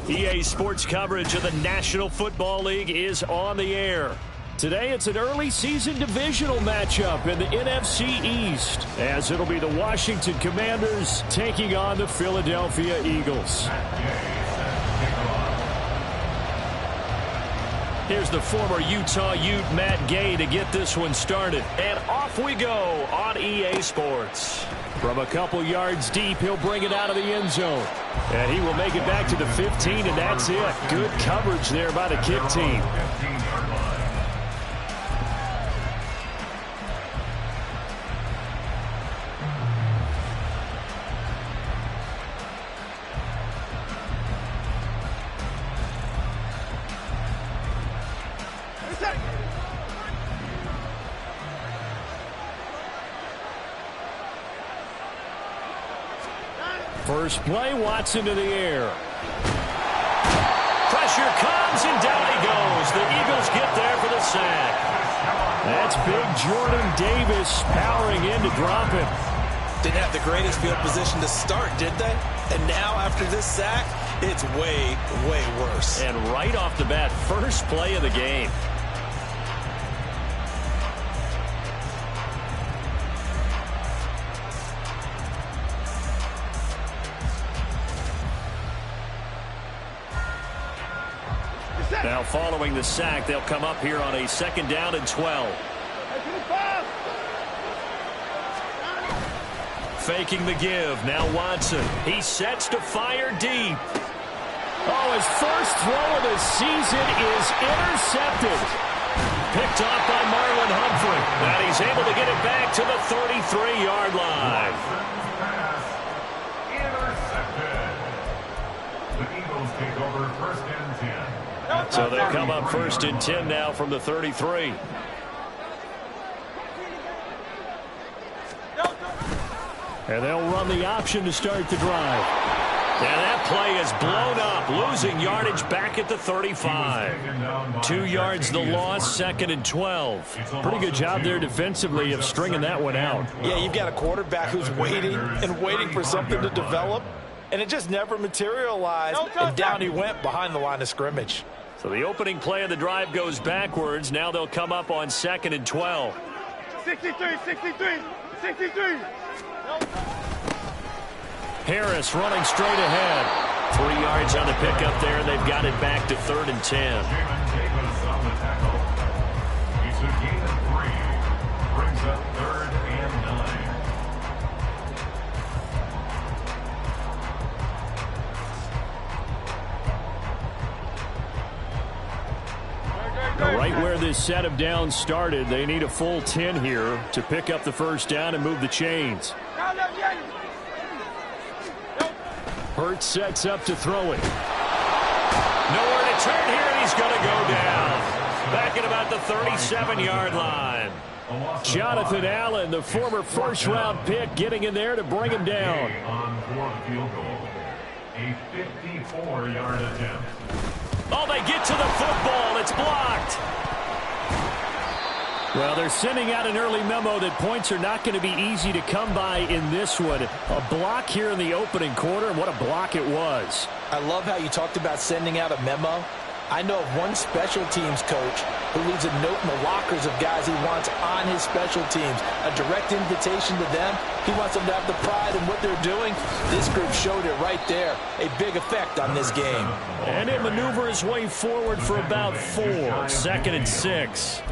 EA Sports coverage of the National Football League is on the air. Today, it's an early season divisional matchup in the NFC East, as it'll be the Washington Commanders taking on the Philadelphia Eagles. Here's the former Utah Ute Matt Gay to get this one started. And off we go on EA Sports. From a couple yards deep, he'll bring it out of the end zone. And he will make it back to the 15, and that's it. Good coverage there by the kick team. First play, Watson to the air. Pressure comes, and down he goes. The Eagles get there for the sack. That's big Jordan Davis powering in to drop him. Didn't have the greatest field position to start, did they? And now, after this sack, it's way, way worse. And right off the bat, first play of the game. Now following the sack, they'll come up here on a 2nd down and 12. Faking the give. Now Watson. He sets to fire deep. Oh, his first throw of the season is intercepted. Picked off by Marlon Humphrey. And he's able to get it back to the 33-yard line. Intercepted. The Eagles take over 1st and 10. So they'll come up 1st and 10 now from the 33. And they'll run the option to start the drive. And that play is blown up, losing yardage back at the 35. 2 yards the loss, 2nd and 12. Pretty good job there defensively of stringing that one out. Yeah, you've got a quarterback who's waiting and waiting for something to develop, and it just never materialized, and down he went behind the line of scrimmage. So the opening play of the drive goes backwards. Now they'll come up on 2nd and 12. 63. Harris running straight ahead. 3 yards on the pickup there, and they've got it back to 3rd and 10. It's a gain of 3. Brings up 3rd and 9. Right where this set of downs started, they need a full 10 here to pick up the 1st down and move the chains. Hurts sets up to throw it. Nowhere to turn here, and he's going to go down. Back at about the 37-yard line. Jonathan Allen, the former 1st-round pick, getting in there to bring him down. On 4th field goal. A 54-yard attempt. Oh, they get to the football. It's blocked. Well, they're sending out an early memo that points are not going to be easy to come by in this one. A block here in the opening quarter, and what a block it was. I love how you talked about sending out a memo. I know of one special teams coach who leaves a note in the lockers of guys he wants on his special teams. A direct invitation to them. He wants them to have the pride in what they're doing. This group showed it right there. A big effect on this game. And he'll maneuver his way forward for about 4. 2nd and 6.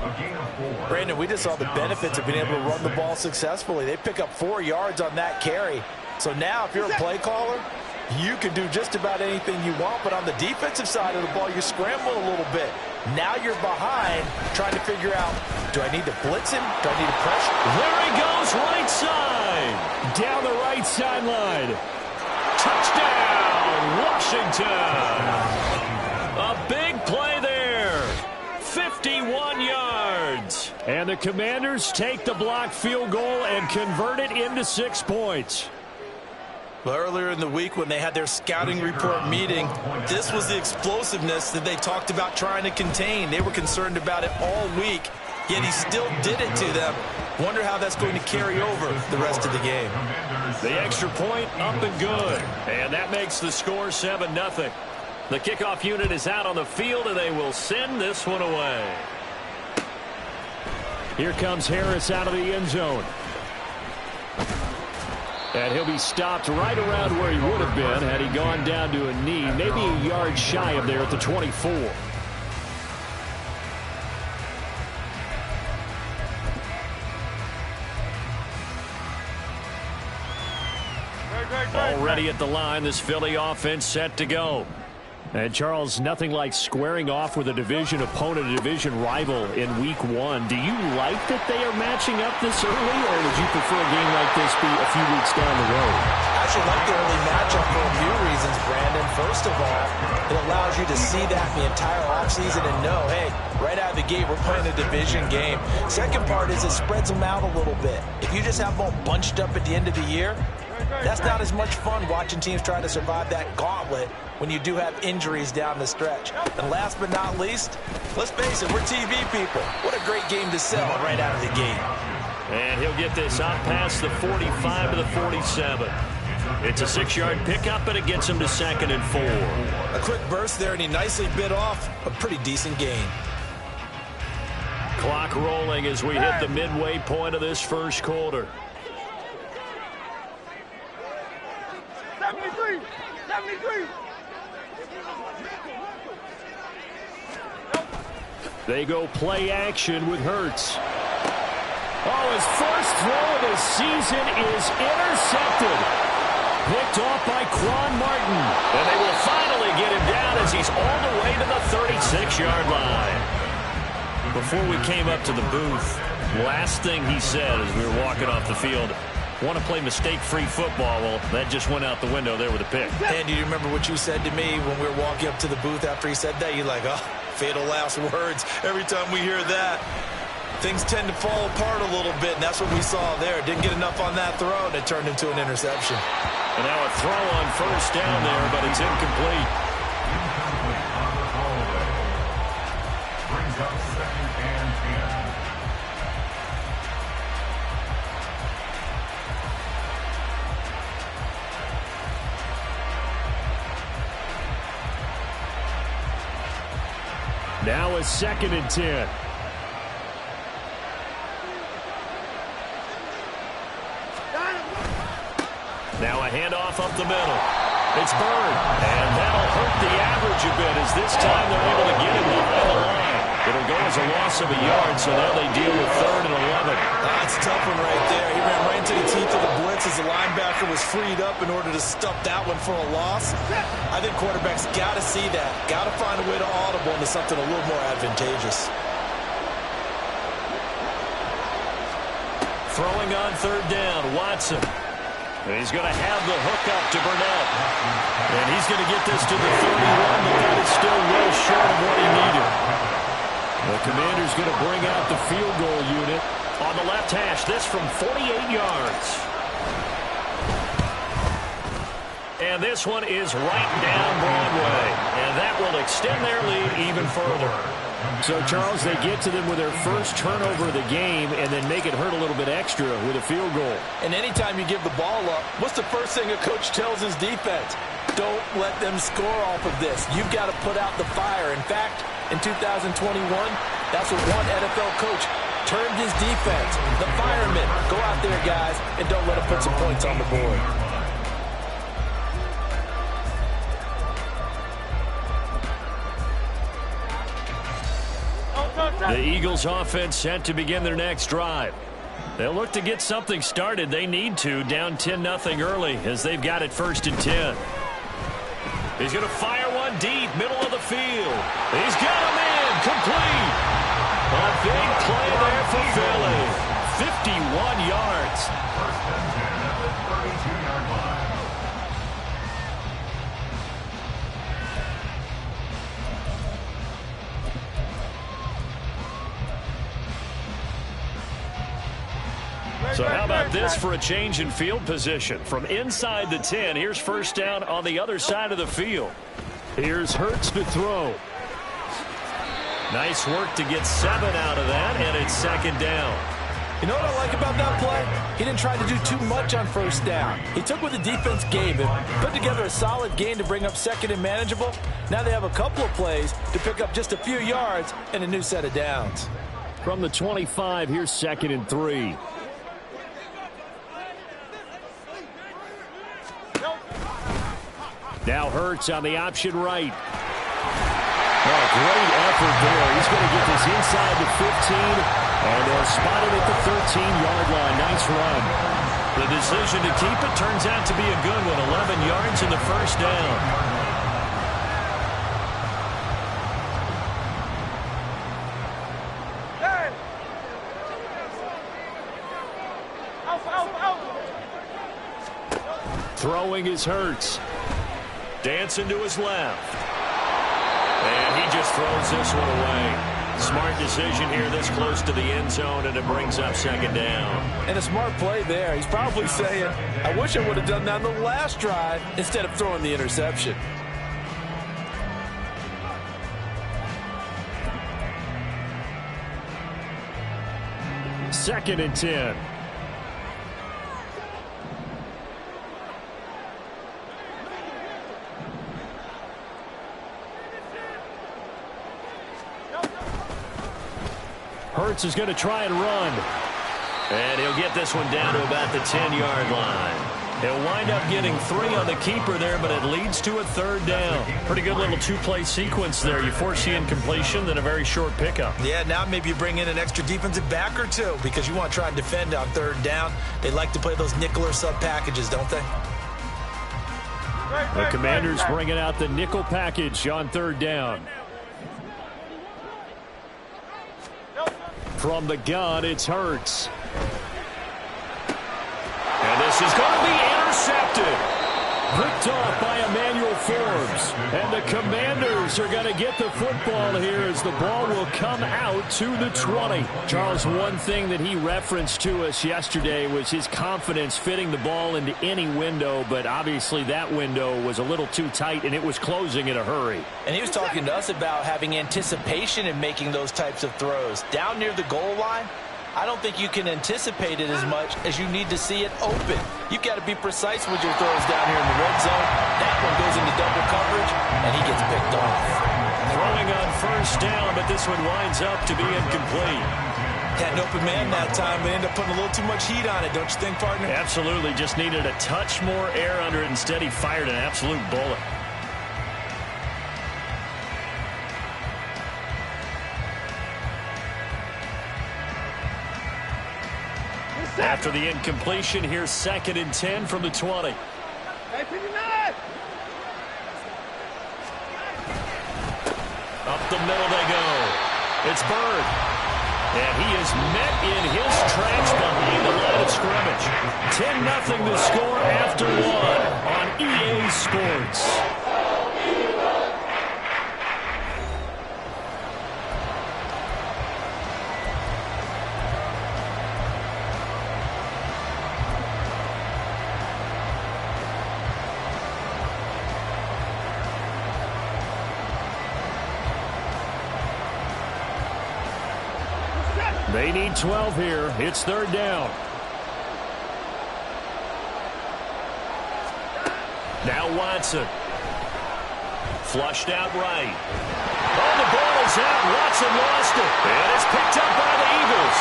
Brandon, we just saw the benefits of being able to run the ball successfully. They pick up 4 yards on that carry. So now if you're a play caller, you can do just about anything you want, but on the defensive side of the ball, you scramble a little bit. Now you're behind, trying to figure out, do I need to blitz him? Do I need to pressure? There he goes, right side. Down the right sideline. Touchdown, Washington. A big play there. 51 yards. And the Commanders take the blocked field goal and convert it into 6 points. Well, earlier in the week when they had their scouting report meeting, this was the explosiveness that they talked about trying to contain. They were concerned about it all week, yet he still did it to them. Wonder how that's going to carry over the rest of the game. The extra point up and good. And that makes the score 7-0. The kickoff unit is out on the field, and they will send this one away. Here comes Harris out of the end zone. And he'll be stopped right around where he would have been had he gone down to a knee, maybe a yard shy of there at the 24. Already at the line, this Philly offense set to go. And, Charles, nothing like squaring off with a division opponent, a division rival in Week 1. Do you like that they are matching up this early, or would you prefer a game like this be a few weeks down the road? I actually like the early matchup for a few reasons, Brandon. First of all, it allows you to see that the entire offseason and know, hey, right out of the gate, we're playing a division game. Second part is it spreads them out a little bit. If you just have them all bunched up at the end of the year, that's not as much fun watching teams try to survive that gauntlet when you do have injuries down the stretch. And last but not least, let's face it, we're TV people. What a great game to sell right out of the gate. And he'll get this out past the 45 to the 47. It's a 6-yard pickup, and it gets him to 2nd and 4. A quick burst there, and he nicely bit off a pretty decent gain. Clock rolling as we hit the midway point of this first quarter. 73. They go play action with Hurts. Oh, his first throw of the season is intercepted. Picked off by Quan Martin. And they will finally get him down as he's all the way to the 36-yard line. Before we came up to the booth, last thing he said as we were walking off the field, want to play mistake-free football. Well, that just went out the window there with a pick. And do you remember what you said to me when we were walking up to the booth after he said that? You're like, oh, fatal last words. Every time we hear that, things tend to fall apart a little bit, and that's what we saw there. Didn't get enough on that throw, and it turned into an interception. And now a throw on first down there, but it's incomplete. Brings up 2nd and 10. Now a 2nd and 10. Now a handoff up the middle. It's Bird, and that'll hurt the average a bit as this time they're able to get him behind the line. It'll go as a loss of a yard, so now they deal with 3rd and 11. That's a tough one right there. He ran right into the teeth of the blitz as the linebacker was freed up in order to stuff that one for a loss. I think quarterbacks got to see that. Got to find a way to audible into something a little more advantageous. Throwing on 3rd down, Watson. And he's going to have the hook up to Burnett. And he's going to get this to the 31, but that is still well short of what he needed. The Commander's going to bring out the field goal unit on the left hash. This from 48 yards. And this one is right down Broadway. And that will extend their lead even further. So, Charles, they get to them with their first turnover of the game and then make it hurt a little bit extra with a field goal. And anytime you give the ball up, what's the first thing a coach tells his defense? Don't let them score off of this. You've got to put out the fire. In fact, in 2021, that's what one NFL coach termed his defense. The firemen. Go out there, guys, and don't let them put some points on the board. The Eagles offense set to begin their next drive. They'll look to get something started. They need to, down 10-0 early as they've got it 1st and 10. He's going to fire one deep, middle of the field. He's got him in, complete. A big play there for Philly. 51 yards. 1st and 10 at the 32-yard line. So how about this for a change in field position? From inside the 10, here's 1st down on the other side of the field. Here's Hurts to throw. Nice work to get 7 out of that, and it's 2nd down. You know what I like about that play? He didn't try to do too much on first down. He took what the defense gave him, put together a solid gain to bring up second and manageable. Now they have a couple of plays to pick up just a few yards and a new set of downs. From the 25, here's 2nd and 3. Now Hurts on the option right. Oh, great effort there. He's going to get this inside the 15, and they'll spot it at the 13-yard line. Nice run. The decision to keep it turns out to be a good one. 11 yards in the first down. Throwing is Hurts. Dancing to his left. And he just throws this one away. Smart decision here this close to the end zone, and it brings up 2nd down. And a smart play there. He's probably saying, I wish I would have done that on the last drive instead of throwing the interception. Second and 10. Hurts is going to try and run. And he'll get this one down to about the 10-yard line. He'll wind up getting 3 on the keeper there, but it leads to a 3rd down. Pretty good little 2-play sequence there. You force the incompletion, then a very short pickup. Yeah, now maybe you bring in an extra defensive back or two because you want to try and defend on 3rd down. They like to play those nickel or sub packages, don't they? The Commanders bringing out the nickel package on 3rd down. From the gun, it's Hurts. And this is going to be intercepted. Picked off by Emmanuel Forbes. And the Commanders are going to get the football here as the ball will come out to the 20. Charles, one thing that he referenced to us yesterday was his confidence fitting the ball into any window, but obviously that window was a little too tight, and it was closing in a hurry. And he was talking to us about having anticipation in making those types of throws. Down near the goal line, I don't think you can anticipate it as much as you need to see it open. You've got to be precise with your throws down here in the red zone. That one goes into double coverage, and he gets picked off. Throwing on 1st down, but this one winds up to be incomplete. Had an open man that time, but ended up putting a little too much heat on it, don't you think, partner? Absolutely. Just needed a touch more air under it. Instead, he fired an absolute bullet. After the incompletion, here's 2nd and 10 from the 20. Up the middle they go. It's Bird. And he is met in his tracks behind the line of scrimmage. 10-0 the score after 1 on EA Sports. They need 12 here. It's 3rd down. Now Watson. Flushed out right. Oh, the ball is out. Watson lost it. And it's picked up by the Eagles.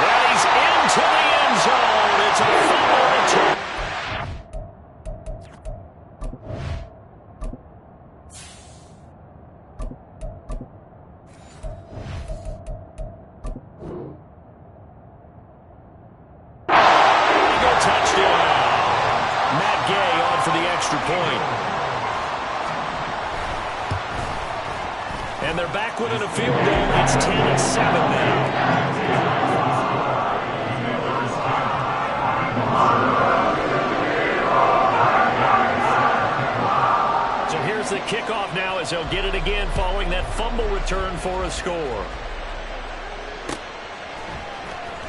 And he's into the end zone. It's a fumble return. Point. And they're back within a field goal. It's 10-7 now. So here's the kickoff now as they'll get it again following that fumble return for a score.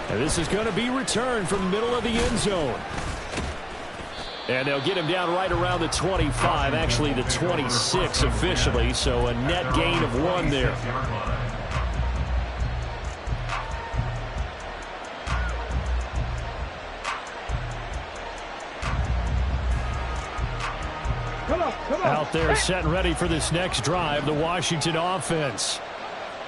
And this is going to be returned from the middle of the end zone. And they'll get him down right around the 25, actually the 26 officially, so a net gain of 1 there. Out there set and ready for this next drive, the Washington offense.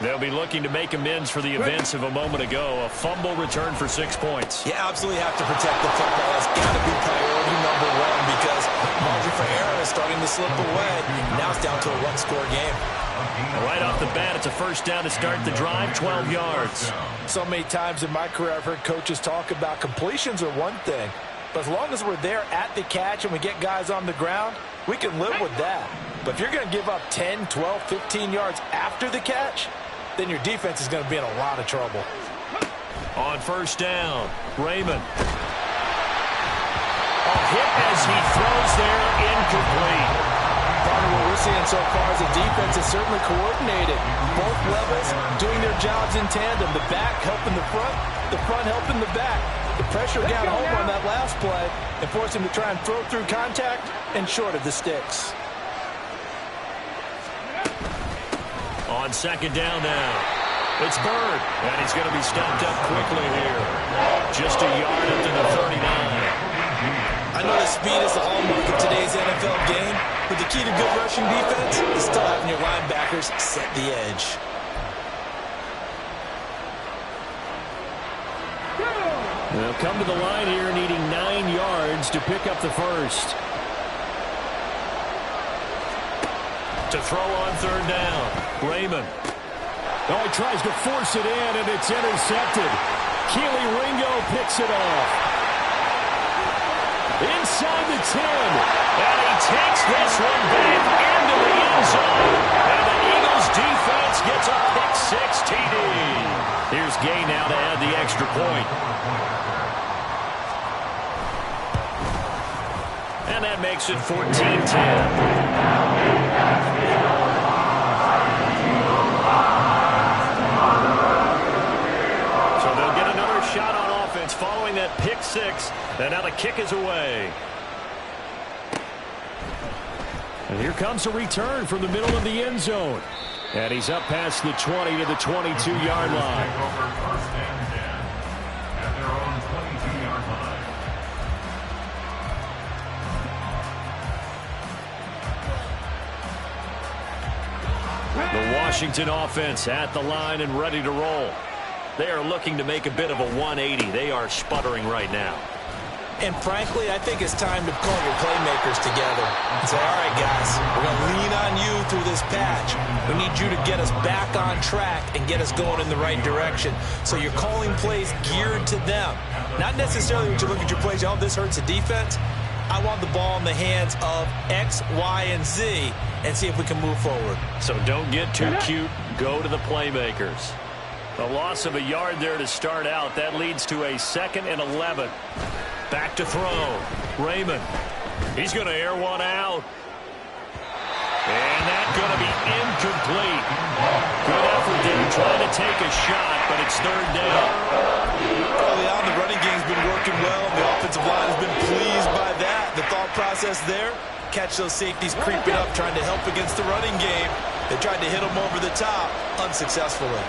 They'll be looking to make amends for the events of a moment ago. A fumble return for 6 points. You absolutely have to protect the football. That's got to be priority number one because margin for error is starting to slip away. Now it's down to a one-score game. Right off the bat, it's a first down to start the drive, 12 yards. So many times in my career, I've heard coaches talk about completions are one thing. But as long as we're there at the catch and we get guys on the ground, we can live with that. But if you're going to give up 10, 12, 15 yards after the catch, then your defense is going to be in a lot of trouble. On first down, Raymond. A hit as he throws there, incomplete. Partner, what we're seeing so far is the defense is certainly coordinated. Both levels doing their jobs in tandem. The back helping the front helping the back. The pressure got home on that last play and forced him to try and throw through contact and short of the sticks. On second down now, it's Bird, and he's going to be stopped up quickly here. Just a yard up to the 39. I know that speed is the hallmark of today's NFL game, but the key to good rushing defense is still having your linebackers set the edge. They'll come to the line here needing 9 yards to pick up the first. To throw on third down, Raymond. Oh, he tries to force it in, and it's intercepted. Keely Ringo picks it off. Inside the 10, and he takes this one back into the end zone. And the Eagles defense gets a pick-6 TD. Here's Gay now to add the extra point. And that makes it 14-10. Following that pick-6, and now the kick is away. And here comes a return from the middle of the end zone. And he's up past the 20 to the 22-yard line. First and 10 at their own 22-yard line. The Washington offense at the line and ready to roll. They are looking to make a bit of a 180. They are sputtering right now. And frankly, I think it's time to call your playmakers together and say, all right, guys, we're going to lean on you through this patch. We need you to get us back on track and get us going in the right direction. So you're calling plays geared to them. Not necessarily when you look at your plays, oh, this hurts the defense. I want the ball in the hands of X, Y, and Z and see if we can move forward. So don't get too cute. Go to the playmakers. A loss of a yard there to start out. That leads to a 2nd and 11. Back to throw. Raymond. He's going to air one out. And that's going to be incomplete. Good effort there trying to take a shot, but it's third down. Early on, the running game's been working well. The offensive line has been pleased by that. The thought process there, catch those safeties creeping up, trying to help against the running game. They tried to hit them over the top, unsuccessfully.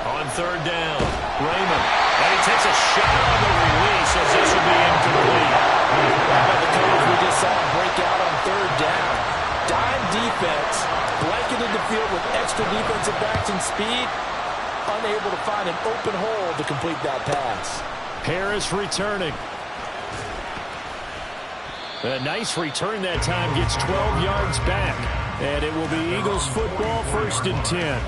On third down, Raymond. And he takes a shot on the release as this will be incomplete. How about the coverage we just saw break out on third down? Dime defense, blanketed the field with extra defensive backs and speed, unable to find an open hole to complete that pass. Harris returning. A nice return that time, gets 12 yards back. And it will be Eagles football, 1st and 10.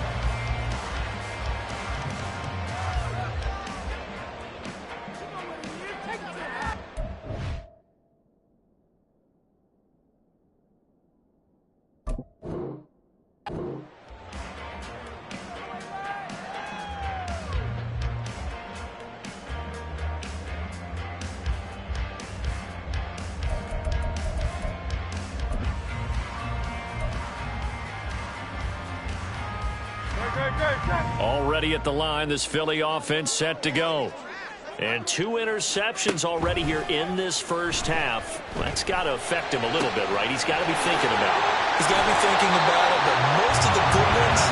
Already at the line, this Philly offense set to go. And 2 interceptions already here in this first half. That's got to affect him a little bit, right? He's got to be thinking about it. He's got to be thinking about it, but most of the good ones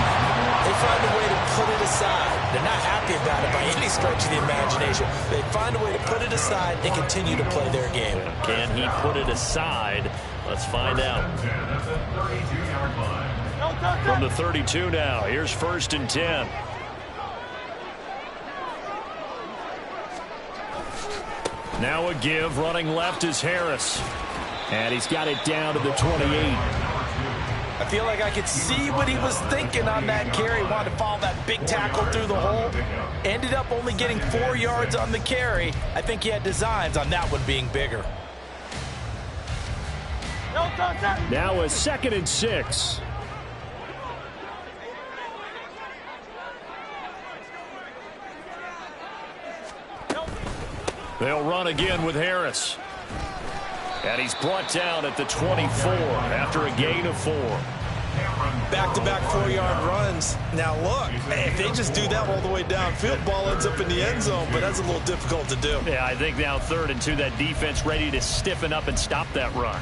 They find a way to put it aside. They're not happy about it by any stretch of the imagination. They find a way to put it aside and continue to play their game. Can he put it aside? Let's find out. From the 32 now, here's 1st and 10. Now a give, running left is Harris. And he's got it down to the 28. I feel like I could see what he was thinking on that carry. Wanted to follow that big tackle through the hole. Ended up only getting 4 yards on the carry. I think he had designs on that one being bigger. Now a 2nd and 6. They'll run again with Harris. And he's brought down at the 24 after a gain of 4. Back-to-back 4-yard runs. Now look, if they just do that all the way downfield, ball ends up in the end zone, but that's a little difficult to do. Yeah, I think now 3rd and 2, that defense ready to stiffen up and stop that run.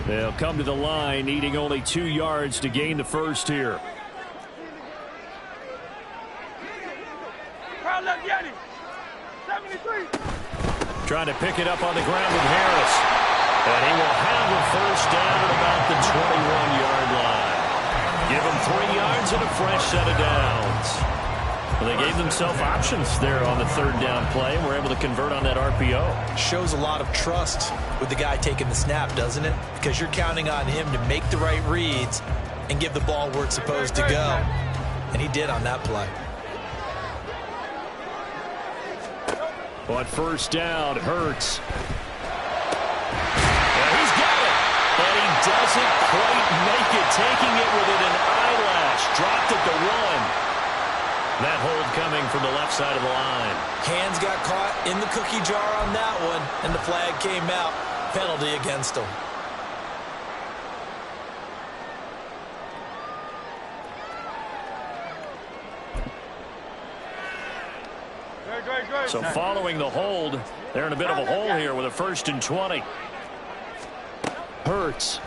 They'll come to the line, needing only 2 yards to gain the first here. Trying to pick it up on the ground with Harris. And he will have a first down at about the 21-yard line. Give him 3 yards and a fresh set of downs. Well, they gave themselves options there on the 3rd down play and were able to convert on that RPO. Shows a lot of trust with the guy taking the snap, doesn't it? Because you're counting on him to make the right reads and give the ball where it's supposed to go. And he did on that play. On 1st down, Hurts. And he's got it. And he doesn't quite make it. Taking it within an eyelash. Dropped at the 1. That hold coming from the left side of the line. Hands got caught in the cookie jar on that one, and the flag came out. Penalty against him. So following the hold, they're in a bit of a hole here with a 1st and 20. Hurts.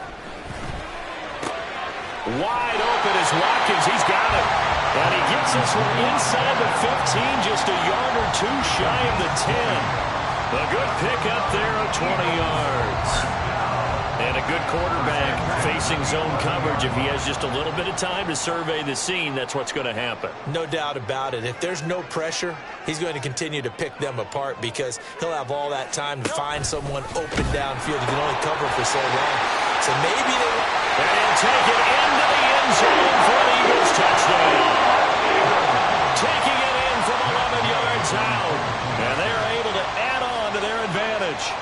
Wide open is Watkins. He's got it. And he gets this one inside the 15, just a yard or 2 shy of the 10. A good pick up there of 20 yards. And a good quarterback facing zone coverage. If he has just a little bit of time to survey the scene, that's what's going to happen. No doubt about it. If there's no pressure, he's going to continue to pick them apart because he'll have all that time to find someone open downfield. He can only cover for so long. So maybe they will. And he'll take it into the end zone for an Eagles touchdown. Taking it in from 11 yards out. And they're able to add on to their advantage.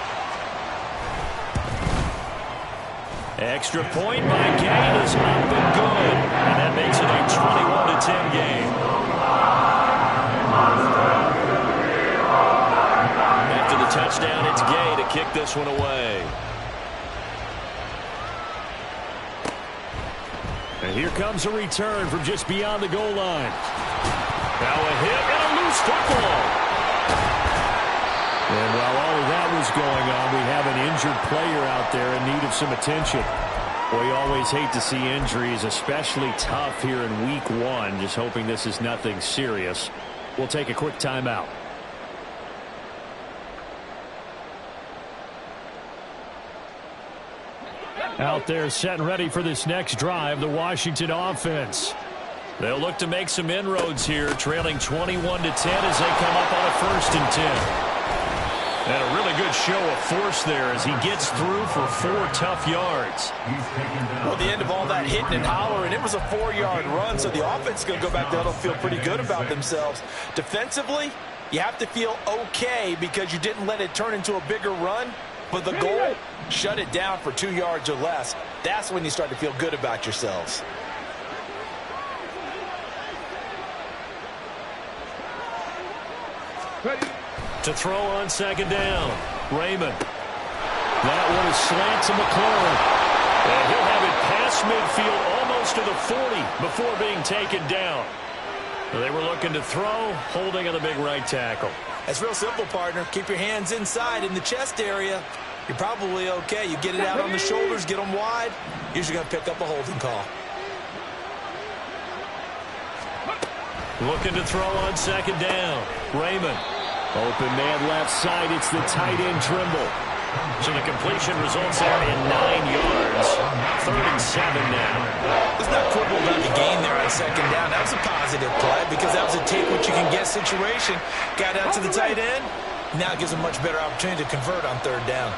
Extra point by Gain is up and good. And that makes it a 21-10 game. After the touchdown, it's Gay to kick this one away. And here comes a return from just beyond the goal line. Now a hit and a loose football. And while all of that was going on, we have an injured player out there in need of some attention. We always hate to see injuries, especially tough here in week 1. Just hoping this is nothing serious. We'll take a quick timeout. Out there set and ready for this next drive, the Washington offense. They'll look to make some inroads here, trailing 21-10 as they come up on a 1st and 10. And a really good show of force there as he gets through for 4 tough yards. Well, the end of all that hitting and hollering, it was a 4-yard run, so the offense is going to go back there and feel pretty good about themselves. Defensively, you have to feel okay because you didn't let it turn into a bigger run, but the goal, shut it down for 2 yards or less. That's when you start to feel good about yourselves. To throw on 2nd down, Raymond. That one is slant to McLaurin. And he'll have it past midfield almost to the 40 before being taken down. They were looking to throw, holding on the big right tackle. It's real simple, partner. Keep your hands inside in the chest area. You're probably okay. You get it out on the shoulders, get them wide. Usually going to pick up a holding call. Looking to throw on second down. Raymond. Open man left side. It's the tight end Trimble. So the completion results there in 9 yards. 3rd and 7 now. Let's not quibble about the gain there on second down. That was a positive play because that was a take-what-you-can-get situation. Got out to the tight end. Now it gives a much better opportunity to convert on 3rd down.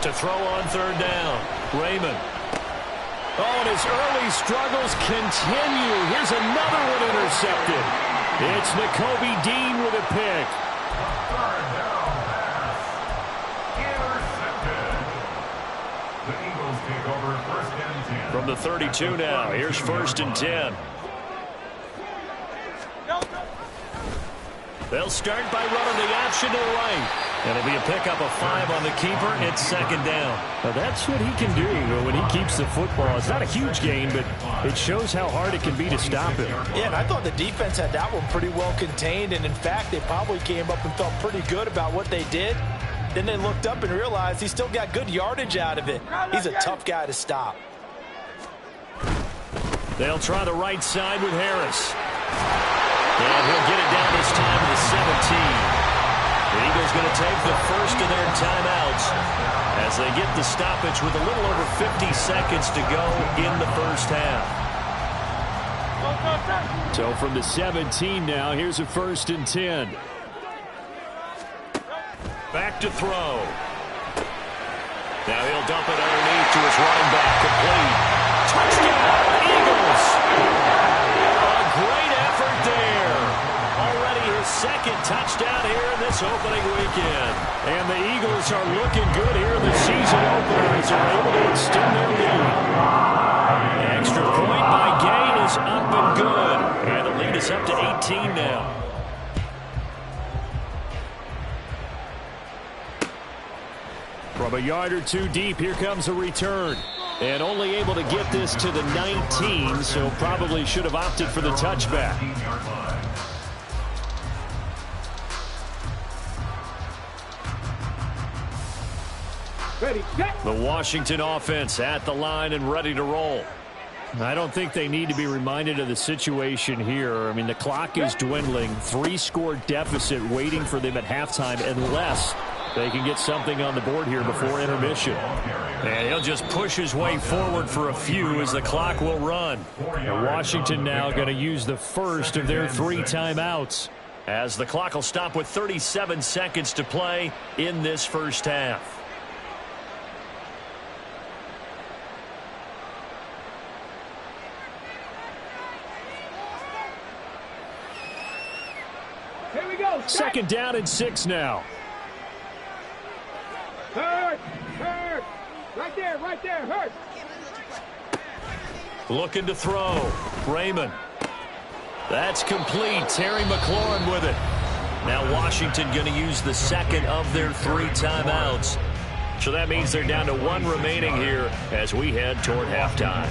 To throw on 3rd down. Raymond. Oh, and his early struggles continue. Here's another one intercepted. It's Nakobe Dean with a pick. 3rd down pass. Intercepted. The Eagles take over 1st and 10. From the 32 now, here's 1st and 10. They'll start by running the option to the right. It'll be a pickup of 5 on the keeper. It's 2nd down. Now that's what he can do when he keeps the football. It's not a huge gain, but it shows how hard it can be to stop him. Yeah, and I thought the defense had that one pretty well contained, and in fact, they probably came up and felt pretty good about what they did. Then they looked up and realized he still got good yardage out of it. He's a tough guy to stop. They'll try the right side with Harris. And he'll get it down this time to the 17. The Eagles going to take the first of their timeouts as they get the stoppage with a little over 50 seconds to go in the first half. So from the 17 now, here's a 1st and 10. Back to throw. Now he'll dump it underneath to his running back, complete. Touchdown, Eagles! A great effort there. Already his 2nd touchdown here in this opening weekend. And the Eagles are looking good here in the season opener as they're able to extend their lead. Extra point by Gain is up and good. And the lead is up to 18 now. From a yard or 2 deep, here comes a return. And only able to get this to the 19, so probably should have opted for the touchback. The Washington offense at the line and ready to roll. I don't think they need to be reminded of the situation here. I mean, the clock is dwindling. 3-score deficit waiting for them at halftime unless they can get something on the board here before intermission. And he'll just push his way forward for a few as the clock will run. And Washington now going to use the first of their 3 timeouts as the clock will stop with 37 seconds to play in this first half. Here we go. 2nd down and 6 now. Hurt. Right there, Hurt. Looking to throw. Raymond. That's complete. Terry McLaurin with it. Now Washington going to use the 2nd of their 3 timeouts. So that means they're down to 1 remaining here as we head toward halftime.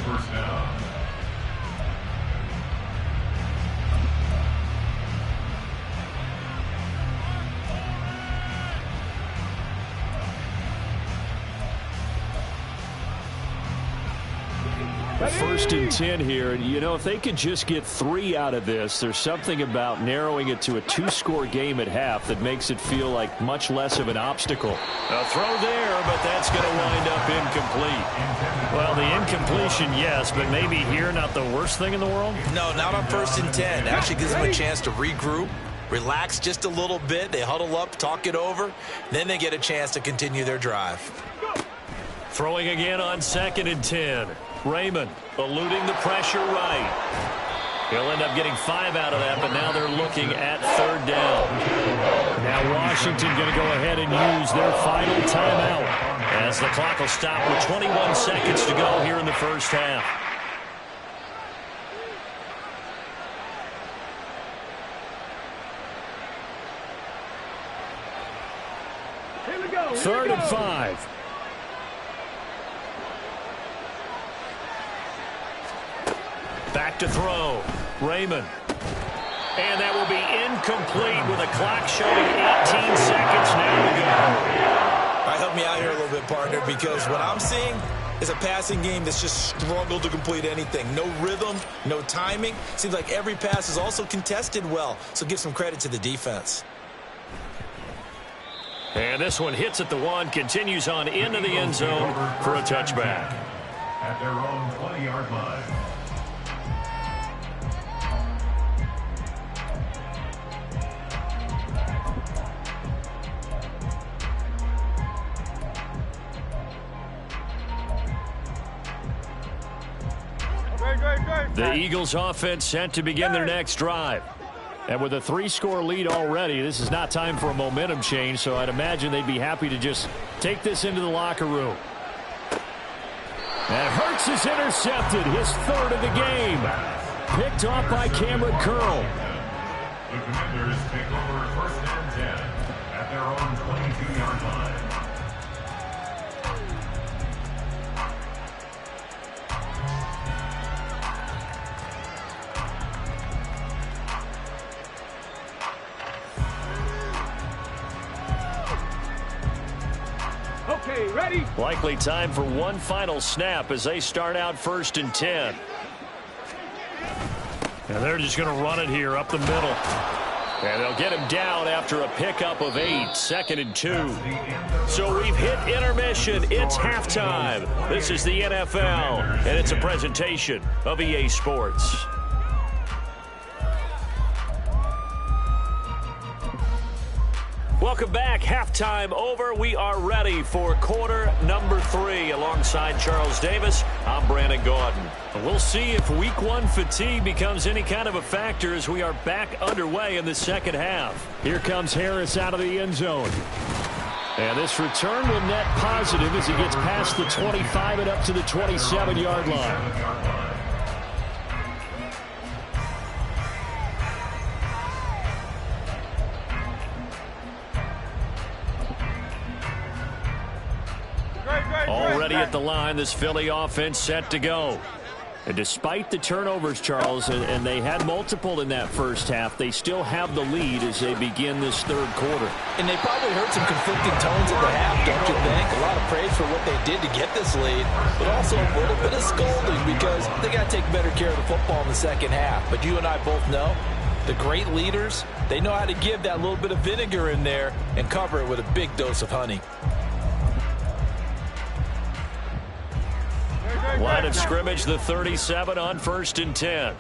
First and 10 here. You know, if they could just get 3 out of this, there's something about narrowing it to a 2-score game at half that makes it feel like much less of an obstacle. A throw there, but that's going to wind up incomplete. Well, the incompletion, yes, but maybe here not the worst thing in the world? No, not on 1st and 10. Actually gives them a chance to regroup, relax just a little bit. They huddle up, talk it over. Then they get a chance to continue their drive. Throwing again on 2nd and 10. Raymond eluding the pressure right. He'll end up getting 5 out of that, but now they're looking at 3rd down. Now Washington going to go ahead and use their final timeout as the clock will stop with 21 seconds to go here in the first half. Here we go. 3rd and 5. Back to throw. Raymond. And that will be incomplete with a clock showing 18 seconds now to go. All right, help me out here a little bit, partner, because what I'm seeing is a passing game that's just struggled to complete anything. No rhythm, no timing. Seems like every pass is also contested well, so give some credit to the defense. And this one hits at the 1, continues on into the end zone for a touchback. At their own 20-yard line. The Eagles offense set to begin their next drive. And with a 3-score lead already, this is not time for a momentum change, so I'd imagine they'd be happy to just take this into the locker room. And Hurts is intercepted, his 3rd of the game. Picked off by Cameron Curl. The Commanders take over 1st and 10 at their own 22-yard line. Okay, ready? Likely time for one final snap as they start out 1st and 10. And they're just going to run it here up the middle. And they'll get him down after a pickup of 8, 2nd and 2. So we've hit intermission. It's halftime. This is the NFL, and it's a presentation of EA Sports. Welcome back. Halftime over. We are ready for quarter number 3. Alongside Charles Davis, I'm Brandon Gordon. We'll see if week 1 fatigue becomes any kind of a factor as we are back underway in the second half. Here comes Harris out of the end zone. And this return will net positive as he gets past the 25 and up to the 27-yard line. Already at the line, this Philly offense set to go. And despite the turnovers, Charles, and they had multiple in that first half, they still have the lead as they begin this 3rd quarter. And they probably heard some conflicting tones at the half, don't you think? A lot of praise for what they did to get this lead, but also a little bit of scolding because they got to take better care of the football in the second half. But you and I both know the great leaders, they know how to give that little bit of vinegar in there and cover it with a big dose of honey. Line of scrimmage, the 37 on 1st and 10.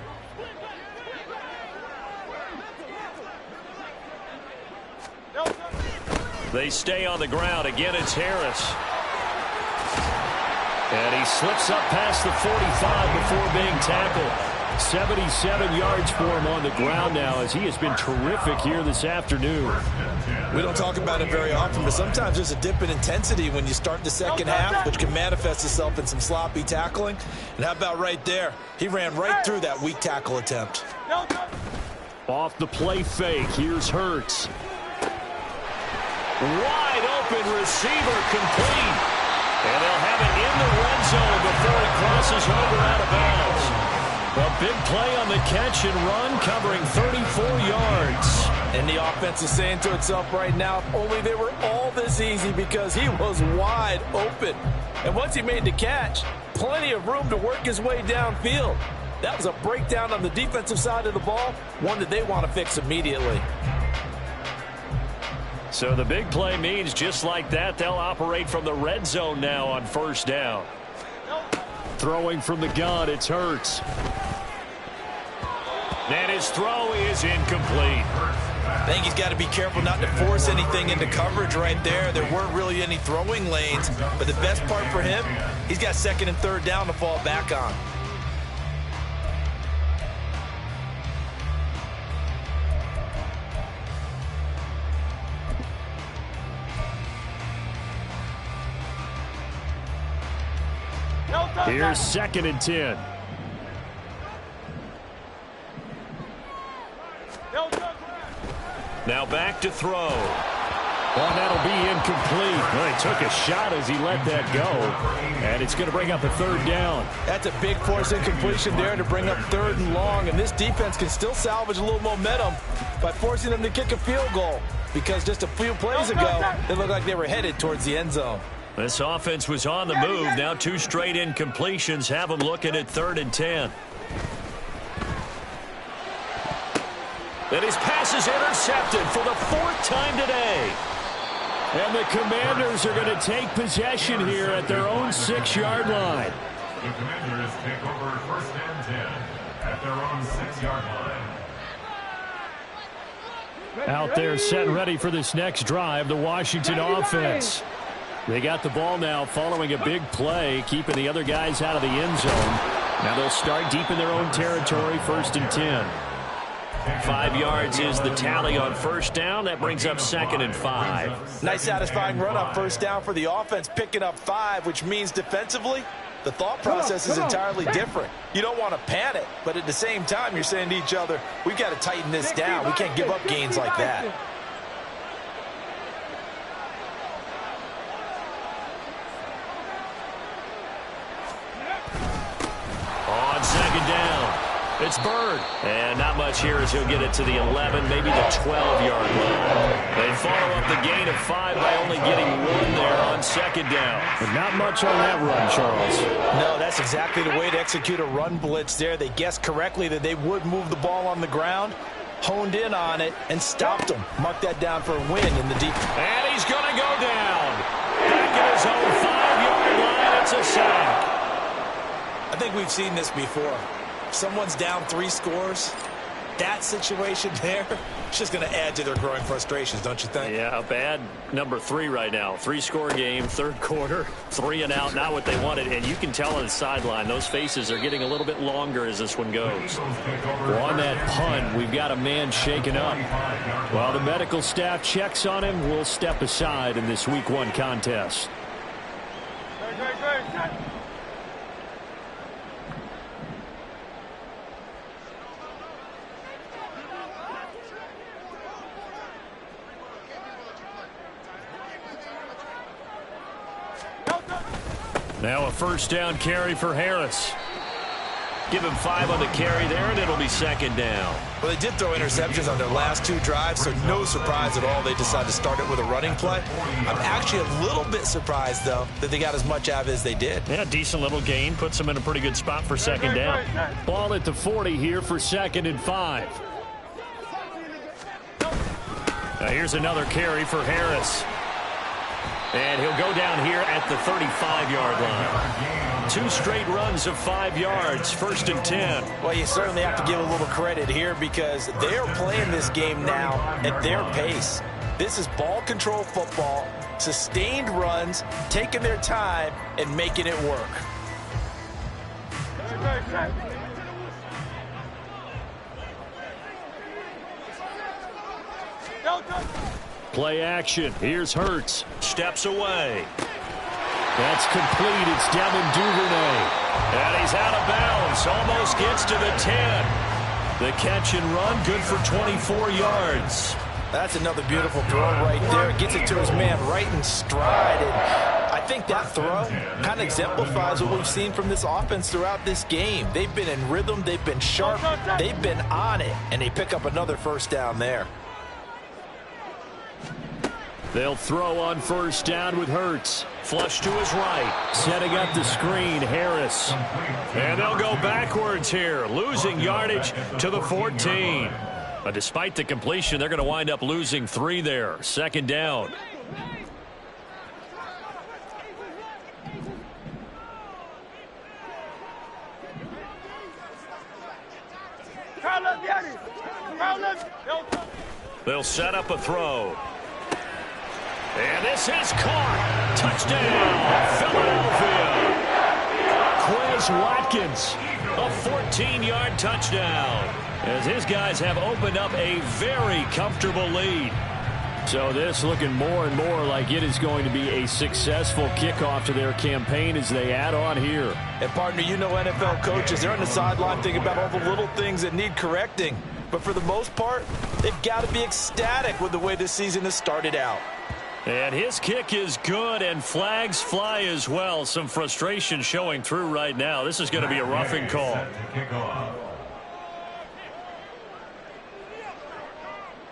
They stay on the ground. Again, it's Harris. And he slips up past the 45 before being tackled. 77 yards for him on the ground now as he has been terrific here this afternoon. We don't talk about it very often, but sometimes there's a dip in intensity when you start the second half, which can manifest itself in some sloppy tackling. And how about right there? He ran right through that weak tackle attempt. Off the play fake, here's Hurts. Wide open receiver complete. And they'll have it in the red zone before it crosses over out of bounds. A big play on the catch and run, covering 34 yards. And the offense is saying to itself right now, if only they were all this easy, because he was wide open. And once he made the catch, plenty of room to work his way downfield. That was a breakdown on the defensive side of the ball, one that they want to fix immediately. So the big play means just like that, they'll operate from the red zone now on 1st down. Throwing from the gun, it's Hurts. And his throw is incomplete. I think he's got to be careful not to force anything into coverage right there. There weren't really any throwing lanes, but the best part for him, he's got 2nd and 3rd down to fall back on. Here's 2nd and 10. Now back to throw. Well, that'll be incomplete. Well, he took a shot as he let that go, and it's going to bring up a third down. That's a big force incompletion there to bring up 3rd and long, and this defense can still salvage a little momentum by forcing them to kick a field goal, because just a few plays ago, they looked like they were headed towards the end zone. This offense was on the move. Now 2 straight incompletions have them looking at 3rd and 10. And his pass is intercepted for the 4th time today. And the Commanders are going to take possession here at their own 6-yard line. The Commanders take over 1st and 10 at their own 6-yard line. Out there set and ready for this next drive, the Washington offense. They got the ball now following a big play, keeping the other guys out of the end zone. Now they'll start deep in their own territory, 1st and 10. 5 yards is the tally on 1st down. That brings up 2nd and 5. Nice satisfying run on 1st down for the offense, picking up 5, which means defensively, the thought process is entirely different. You don't want to panic, but at the same time, you're saying to each other, we've got to tighten this down. We can't give up gains like that. On 2nd down, it's Bird. And not much here as he'll get it to the 11, maybe the 12-yard line. They follow up the gain of 5 by only getting 1 there on 2nd down. But not much on that run, Charles. No, that's exactly the way to execute a run blitz there. They guessed correctly that they would move the ball on the ground, honed in on it, and stopped them. Mark that down for a win in the deep. And he's going to go down. Back at his own 5-yard line, it's a sack. I think we've seen this before. Someone's down 3 scores. That situation there, it's just going to add to their growing frustrations, don't you think? Yeah, a bad number 3 right now. 3-score game, 3rd quarter, 3 and out, not what they wanted. And you can tell on the sideline, those faces are getting a little bit longer as this one goes. Well, on that punt, we've got a man shaken up. While the medical staff checks on him, we'll step aside in this Week 1 contest. Now a 1st down carry for Harris. Give him 5 on the carry there, and it'll be 2nd down. Well, they did throw interceptions on their last 2 drives, so no surprise at all they decided to start it with a running play. I'm actually a little bit surprised, though, that they got as much out of it as they did. Yeah, decent little gain. Puts them in a pretty good spot for 2nd down. Ball at the 40 here for 2nd and 5. Now here's another carry for Harris. And he'll go down here at the 35-yard line. 2 straight runs of 5 yards, 1st and 10. Well, you certainly have to give a little credit here because they're playing this game now at their pace. This is ball control football, sustained runs, taking their time, and making it work. Play action. Here's Hurts. Steps away. That's complete. It's Devin Duvernay. And he's out of bounds. Almost gets to the 10. The catch and run, good for 24 yards. That's another beautiful throw right there. Gets it to his man right in stride. And I think that throw kind of exemplifies what we've seen from this offense throughout this game. They've been in rhythm. They've been sharp. They've been on it. And they pick up another 1st down there. They'll throw on 1st down with Hurts. Flush to his right. Setting up the screen, Harris. And they'll go backwards here, losing yardage to the 14. But despite the completion, they're going to wind up losing 3 there. 2nd down. They'll set up a throw. And this is caught. Touchdown, Philadelphia. Quez Watkins, a 14-yard touchdown, as his guys have opened up a very comfortable lead. So this looking more and more like it is going to be a successful kickoff to their campaign as they add on here. And partner, you know NFL coaches, they're on the sideline thinking about all the little things that need correcting. But for the most part, they've got to be ecstatic with the way this season has started out. And his kick is good, and flags fly as well. Some frustration showing through right now. This is going to be a roughing call.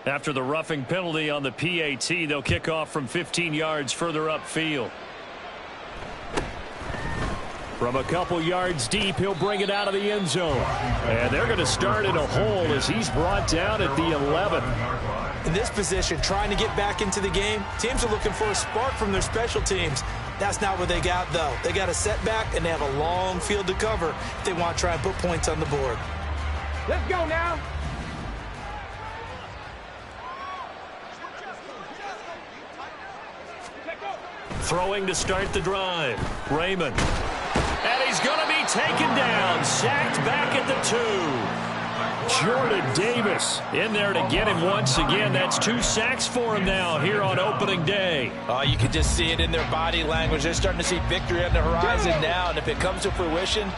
After the roughing penalty on the PAT, they'll kick off from 15 yards further upfield. From a couple yards deep, he'll bring it out of the end zone. And they're going to start in a hole as he's brought down at the 11. In this position, trying to get back into the game, teams are looking for a spark from their special teams. That's not what they got, though. They got a setback, and they have a long field to cover if they want to try and put points on the board. Let's go now. Throwing to start the drive. Raymond. And he's going to be taken down. Sacked back at the 2. Jordan Davis in there to get him once again. That's 2 sacks for him now here on opening day. Oh, you can just see it in their body language. They're starting to see victory on the horizon now. And if it comes to fruition,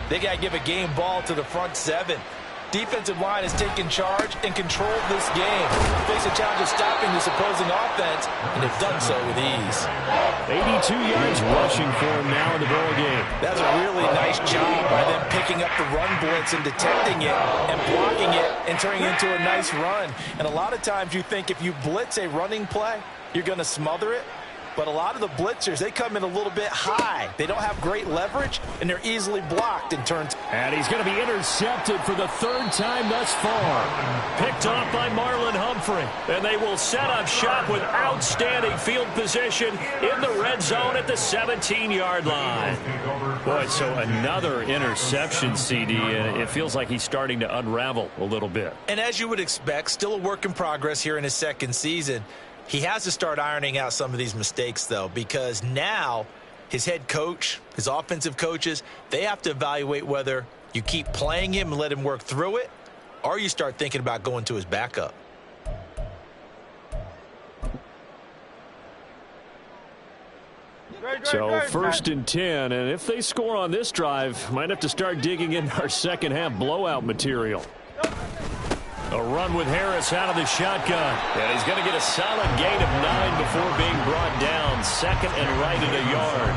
they got to give a game ball to the front 7. Defensive line has taken charge and controlled this game. Face a challenge of stopping this opposing offense, and they've done so with ease. 82 yards rushing for him now in the ball game. That's a really nice job by them picking up the run blitz and detecting it and blocking it and turning it into a nice run. And a lot of times you think if you blitz a running play, you're going to smother it. But a lot of the blitzers, they come in a little bit high. They don't have great leverage, and they're easily blocked and turned. And he's going to be intercepted for the 3rd time thus far. Picked off by Marlon Humphrey. And they will set up shop with outstanding field position in the red zone at the 17-yard line. Boy, so another interception, CD, and it feels like he's starting to unravel a little bit. And as you would expect, still a work in progress here in his 2nd season. He has to start ironing out some of these mistakes, though, because now his head coach, his offensive coaches, they have to evaluate whether you keep playing him and let him work through it, or you start thinking about going to his backup. So 1st and 10, and if they score on this drive, might have to start digging in our second half blowout material. A run with Harris out of the shotgun. And he's going to get a solid gain of 9 before being brought down. 2nd and right at a yard.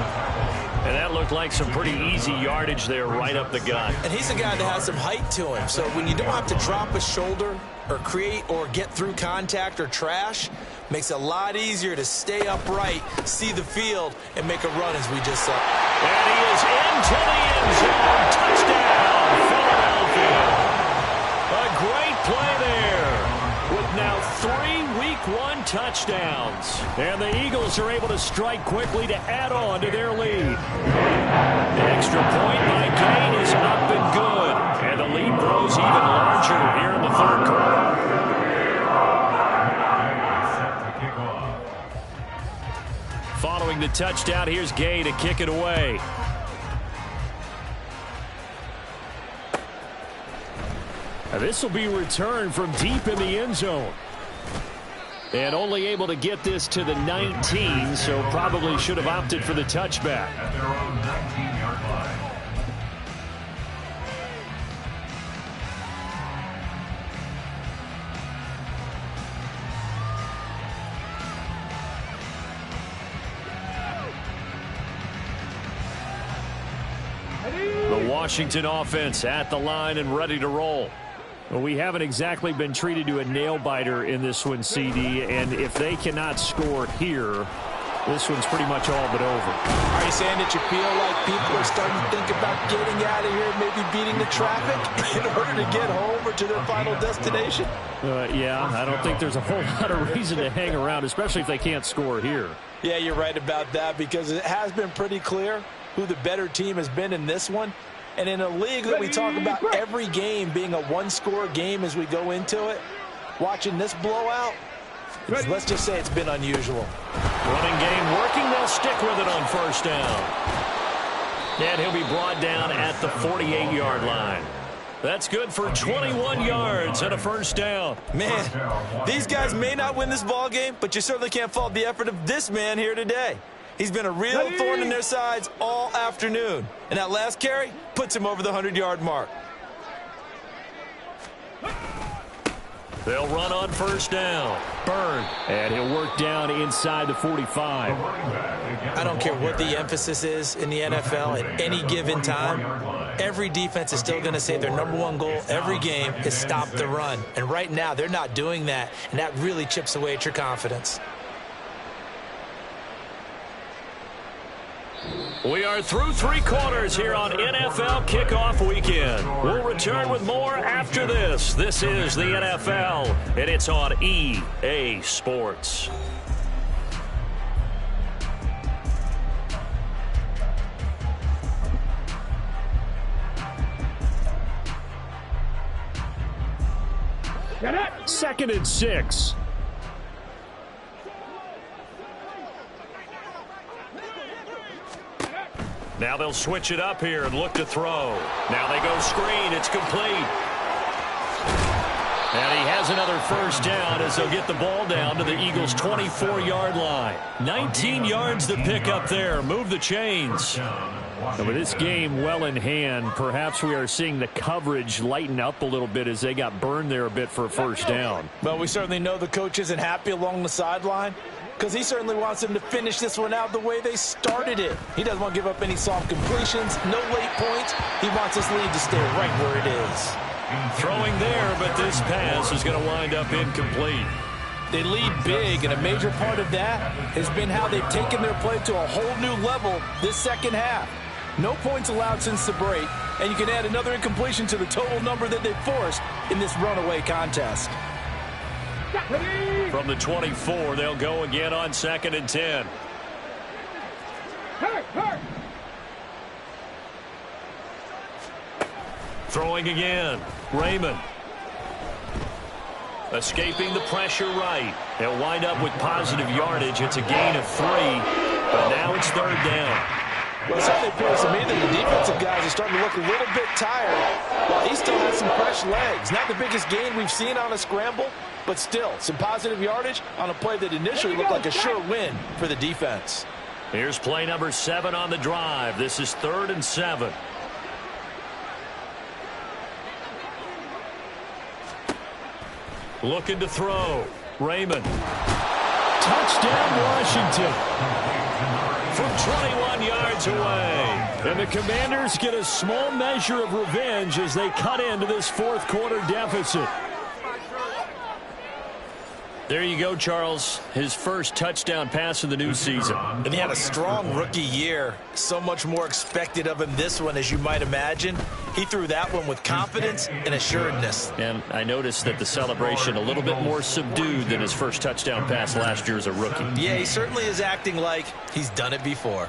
And that looked like some pretty easy yardage there right up the gut. And he's a guy that has some height to him. So when you don't have to drop a shoulder or create or get through contact or trash, makes it a lot easier to stay upright, see the field, and make a run as we just saw. And he is into the end zone. Touchdown, Philadelphia. A great play there with now 3 Week 1 touchdowns. And the Eagles are able to strike quickly to add on to their lead. The extra point by Gain is up and good. And the lead grows even larger here in the 3rd quarter. Following the touchdown, here's Gay to kick it away. Now this will be returned from deep in the end zone. And only able to get this to the 19, so probably should have opted for the touchback. At their own 19-yard line. The Washington offense at the line and ready to roll. Well, we haven't exactly been treated to a nail-biter in this one, CD, and if they cannot score here, this one's pretty much all but over. Are you saying that you feel like people are starting to think about getting out of here, maybe beating the traffic in order to get home or to their final destination? Yeah, I don't think there's a whole lot of reason to hang around, especially if they can't score here. Yeah, you're right about that, because it has been pretty clear who the better team has been in this one. And in a league that we talk about every game being a one-score game as we go into it, watching this blowout, let's just say it's been unusual. Running game working. They'll stick with it on 1st down. And he'll be brought down at the 48-yard line. That's good for 21 yards and a 1st down. Man, these guys may not win this ball game, but you certainly can't fault the effort of this man here today. He's been a real thorn in their sides all afternoon. And that last carry puts him over the 100-yard mark. They'll run on first down. Burn. And he'll work down inside the 45. I don't care what the emphasis is in the NFL at any given time. Every defense is still going to say their #1 goal every game is stop the run. And right now, they're not doing that, and that really chips away at your confidence. We are through 3 quarters here on NFL Kickoff Weekend. We'll return with more after this. This is the NFL, and it's on EA Sports. Second and 6. Now they'll switch it up here and look to throw. Now they go screen. It's complete. And he has another first down as they'll get the ball down to the Eagles' 24-yard line. 19 yards to pick up there. Move the chains. And with this game well in hand, perhaps we are seeing the coverage lighten up a little bit as they got burned there a bit for a first down. Well, we certainly know the coach isn't happy along the sideline, because he certainly wants them to finish this one out the way they started it. He doesn't want to give up any soft completions, no late points. He wants his lead to stay right where it is. Throwing there, but this pass is going to wind up incomplete. They lead big, and a major part of that has been how they've taken their play to a whole new level this second half. No points allowed since the break, and you can add another incompletion to the total number that they've forced in this runaway contest. From the 24, they'll go again on 2nd and 10. Throwing again. Raymond. Escaping the pressure right. They'll wind up with positive yardage. It's a gain of 3, but now it's 3rd down. Well, it certainly appears to me that the defensive guys are starting to look a little bit tired, while he still has some fresh legs. Not the biggest gain we've seen on a scramble, but still some positive yardage on a play that initially looked like a sure win for the defense. Here's play number 7 on the drive. This is 3rd and 7. Looking to throw. Raymond. Touchdown, Washington. From 21 yards away. And the Commanders get a small measure of revenge as they cut into this 4th quarter deficit. There you go, Charles. His first touchdown pass of the new season. And he had a strong rookie year. So much more expected of him this one, as you might imagine. He threw that one with confidence and assuredness. And I noticed that the celebration a little bit more subdued than his first touchdown pass last year as a rookie. Yeah, he certainly is acting like he's done it before.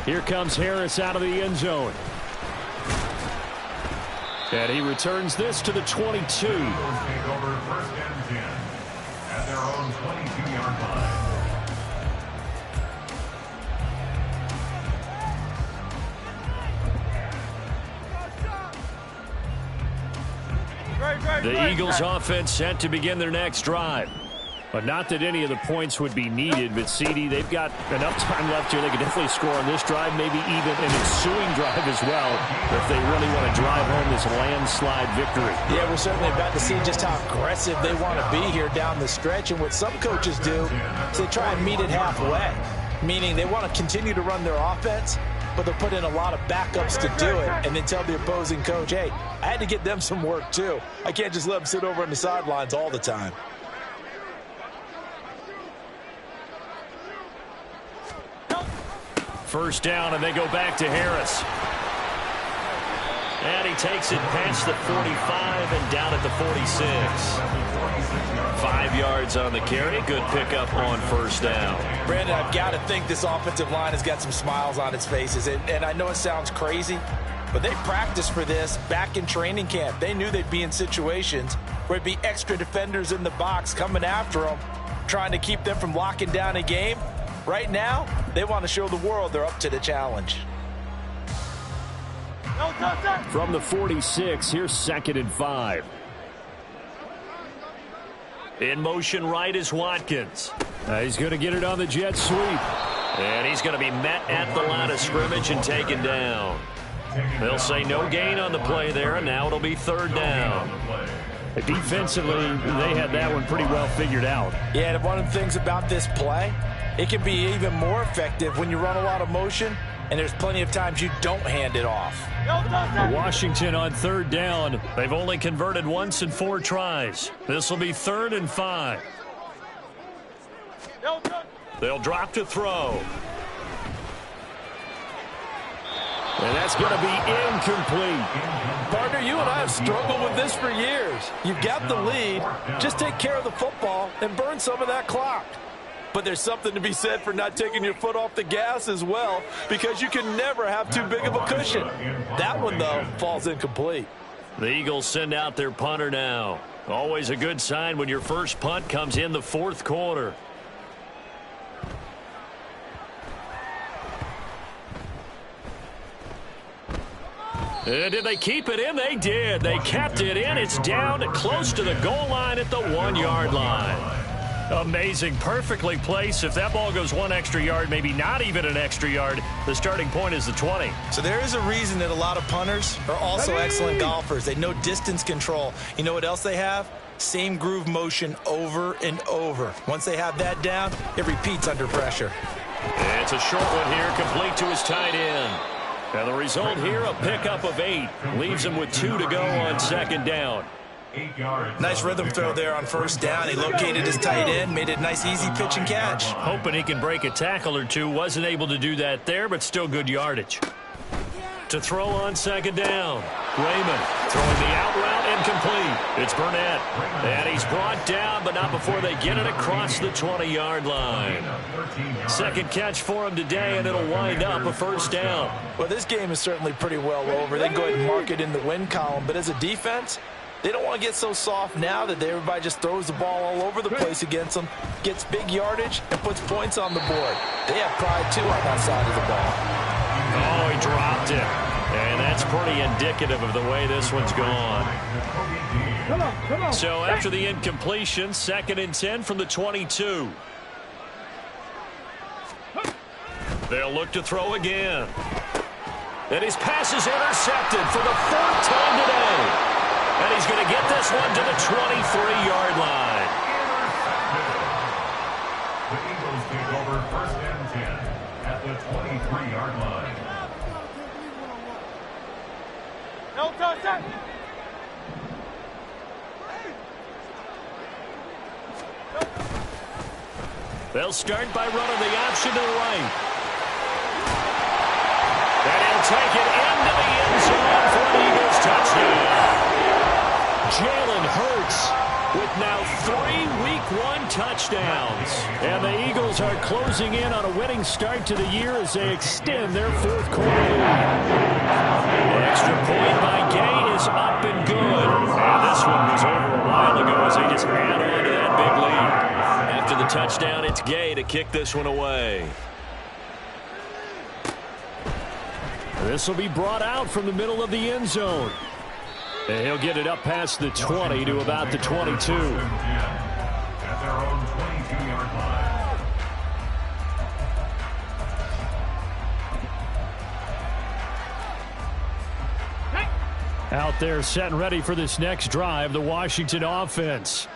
Here comes Harris out of the end zone. And he returns this to the 22. Take over 1st and 10 at their own 22-yard line. The Eagles offense set to begin their next drive. But not that any of the points would be needed, but CD, they've got enough time left here. They could definitely score on this drive, maybe even an ensuing drive as well, if they really want to drive home this landslide victory. Yeah, we're certainly about to see just how aggressive they want to be here down the stretch. And what some coaches do is they try and meet it halfway, meaning they want to continue to run their offense, but they'll put in a lot of backups to do it and then tell the opposing coach, hey, I had to get them some work too. I can't just let them sit over on the sidelines all the time. First down, and they go back to Harris. And he takes it past the 45 and down at the 46. 5 yards on the carry. Good pickup on first down. Brandon, I've got to think this offensive line has got some smiles on its faces. And I know it sounds crazy, but they practiced for this back in training camp. They knew they'd be in situations where there'd be extra defenders in the box coming after them, trying to keep them from locking down a game. Right now, they want to show the world they're up to the challenge. From the 46, here's 2nd and 5. In motion right is Watkins. He's going to get it on the jet sweep. And he's going to be met at the line of scrimmage and taken down. They'll say no gain on the play there, and now it'll be third down. Defensively, they had that one pretty well figured out. Yeah, and one of the things about this play, it can be even more effective when you run a lot of motion, and there's plenty of times you don't hand it off. Washington on third down. They've only converted once in 4 tries. This will be 3rd and 5. They'll drop to throw. And that's going to be incomplete. Partner, you and I have struggled with this for years. You've got the lead. Just take care of the football and burn some of that clock. But there's something to be said for not taking your foot off the gas as well, because you can never have too big of a cushion. That one, though, falls incomplete. The Eagles send out their punter now. Always a good sign when your first punt comes in the 4th quarter. Did they keep it in? They did. They kept it in. It's down close to the goal line at the 1-yard line. Amazing. Perfectly placed. If that ball goes 1 extra yard, maybe not even an extra yard, the starting point is the 20. So there is a reason that a lot of punters are also excellent golfers. They know distance control. You know what else they have? Same groove motion over and over. Once they have that down, it repeats under pressure. It's a short one here, complete to his tight end. And the result here, a pickup of 8. Leaves him with 2 to go on 2nd down. Nice rhythm throw there on 1st down. He located his tight end, made it a nice, easy pitch and catch. Hoping he can break a tackle or two. Wasn't able to do that there, but still good yardage. To throw on 2nd down. Raymond throwing the out route incomplete. It's Burnett. And he's brought down, but not before they get it across the 20-yard line. 2nd catch for him today, and it'll wind up a 1st down. Well, this game is certainly pretty well over. They can go ahead and mark it in the win column, but as a defense, they don't want to get so soft now that everybody just throws the ball all over the place against them, gets big yardage, and puts points on the board. They have pride, too, on that side of the ball. Oh, he dropped it. And that's pretty indicative of the way this one's gone. So after the incompletion, 2nd and 10 from the 22. They'll look to throw again. And his pass is intercepted for the 4th time today. And he's going to get this one to the 23-yard line. The Eagles take over 1st and 10 at the 23-yard line. No touch. They'll start by running the option to the right. And he'll take it into the end zone for the Eagles touchdown. Jalen Hurts with now 3 Week 1 touchdowns. And the Eagles are closing in on a winning start to the year as they extend their 4th quarter lead. Extra point by Gay is up and good. And this one was over a while ago as they just add on to that big lead. After the touchdown, it's Gay to kick this one away. This will be brought out from the middle of the end zone. And he'll get it up past the 20 to about the 22. At their own 22-yard line. Out there set and ready for this next drive, the Washington offense.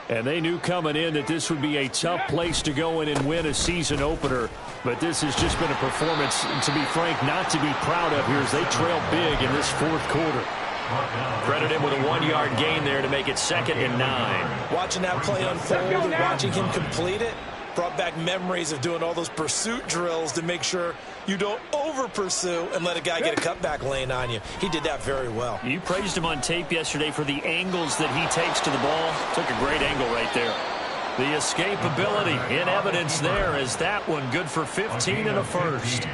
And they knew coming in that this would be a tough place to go in and win a season opener. But this has just been a performance, to be frank, not to be proud of here as they trail big in this 4th quarter. Credit him with a 1-yard gain there to make it 2nd and 9. Watching that play unfold and watching him complete it brought back memories of doing all those pursuit drills to make sure you don't over-pursue and let a guy get a cutback lane on you. He did that very well. You praised him on tape yesterday for the angles that he takes to the ball. Took a great angle right there. The escapability in evidence there as that one good for 15 and a 1st.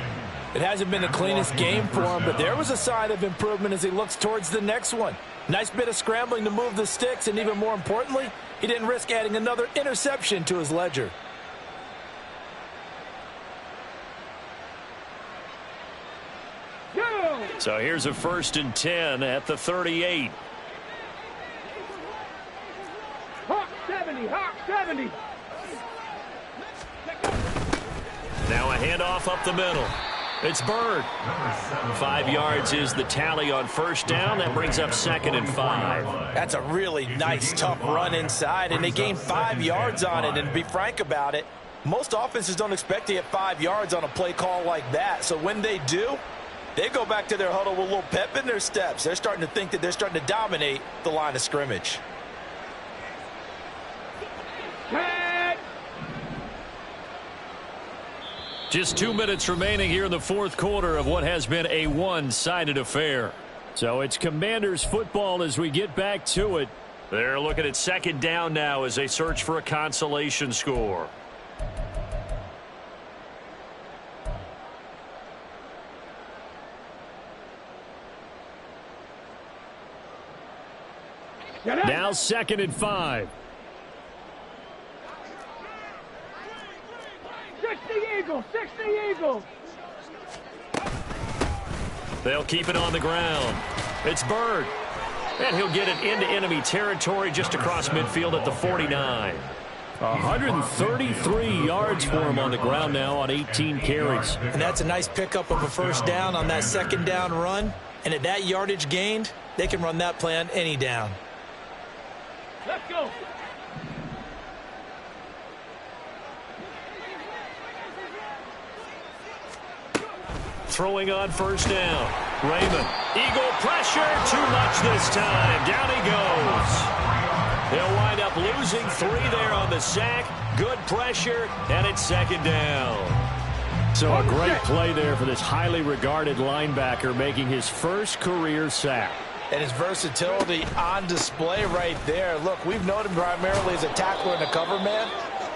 It hasn't been the cleanest game for him, but there was a sign of improvement as he looks towards the next one. Nice bit of scrambling to move the sticks, and even more importantly, he didn't risk adding another interception to his ledger. So here's a 1st and 10 at the 38. Hawk 70, Hawk 70. Now a handoff up the middle. It's Bird. 5 yards is the tally on first down. That brings up 2nd and 5. That's a really nice, tough run inside, and they gained 5 yards on it. And to be frank about it, most offenses don't expect to get 5 yards on a play call like that. So when they do, they go back to their huddle with a little pep in their steps. They're starting to think that they're starting to dominate the line of scrimmage. Just 2 minutes remaining here in the fourth quarter of what has been a one-sided affair. So it's Commanders football as we get back to it. They're looking at 2nd down now as they search for a consolation score. Now 2nd and 5. 60 Eagles, 60 Eagles. They'll keep it on the ground. It's Bird. And he'll get it into enemy territory just across midfield at the 49. 133 yards for him on the ground now on 18 carries. And that's a nice pickup of a first down on that 2nd down run. And at that yardage gained, they can run that play on any down. Let's go. Throwing on first down. Raymond. Eagle pressure. Too much this time. Down he goes. They'll wind up losing 3 there on the sack. Good pressure, and it's 2nd down. So a great play there for this highly regarded linebacker making his first career sack. And his versatility on display right there. Look, we've known him primarily as a tackler and a cover man,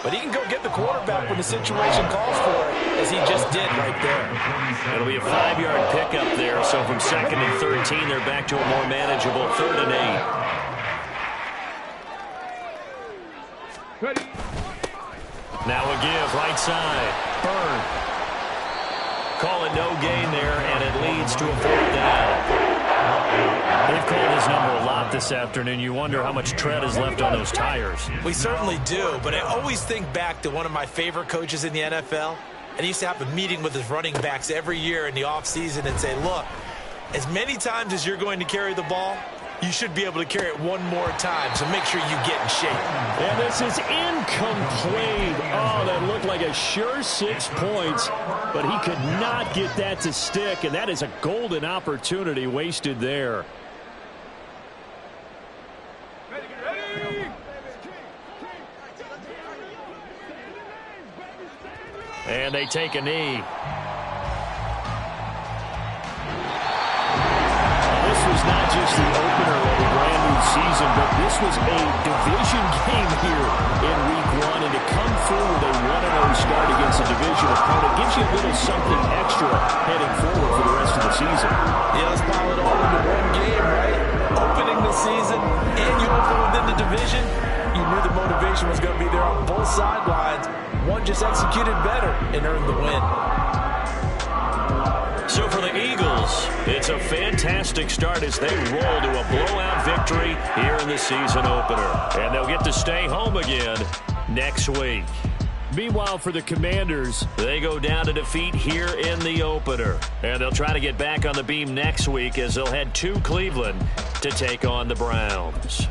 but he can go get the quarterback when the situation calls for it, as he just did right there. It'll be a 5-yard pickup there, so from 2nd and 13, they're back to a more manageable 3rd and 8. Ready. Now a give, right side. Bird. Call it no gain there, and it leads to a 4th down. They've called his number a lot this afternoon. You wonder how much tread is left on those tires. We certainly do, but I always think back to one of my favorite coaches in the NFL, and he used to have a meeting with his running backs every year in the offseason and say, look, as many times as you're going to carry the ball, you should be able to carry it one more time, so make sure you get in shape. And this is incomplete. Oh, that looked like a sure 6 points, but he could not get that to stick, and that is a golden opportunity wasted there. And they take a knee. This was not just the opener of a brand new season, but this was a division game here in week 1. And to come through with a 1-0 start against a division opponent gives you a little something extra heading forward for the rest of the season. Yeah, let's pile it all into one game, right? Opening the season, and you open within the division. You knew the motivation was going to be there on both sidelines. One just executed better and earned the win. So for the Eagles, it's a fantastic start as they roll to a blowout victory here in the season opener. And they'll get to stay home again next week. Meanwhile, for the Commanders, they go down to defeat here in the opener. And they'll try to get back on the beam next week as they'll head to Cleveland to take on the Browns.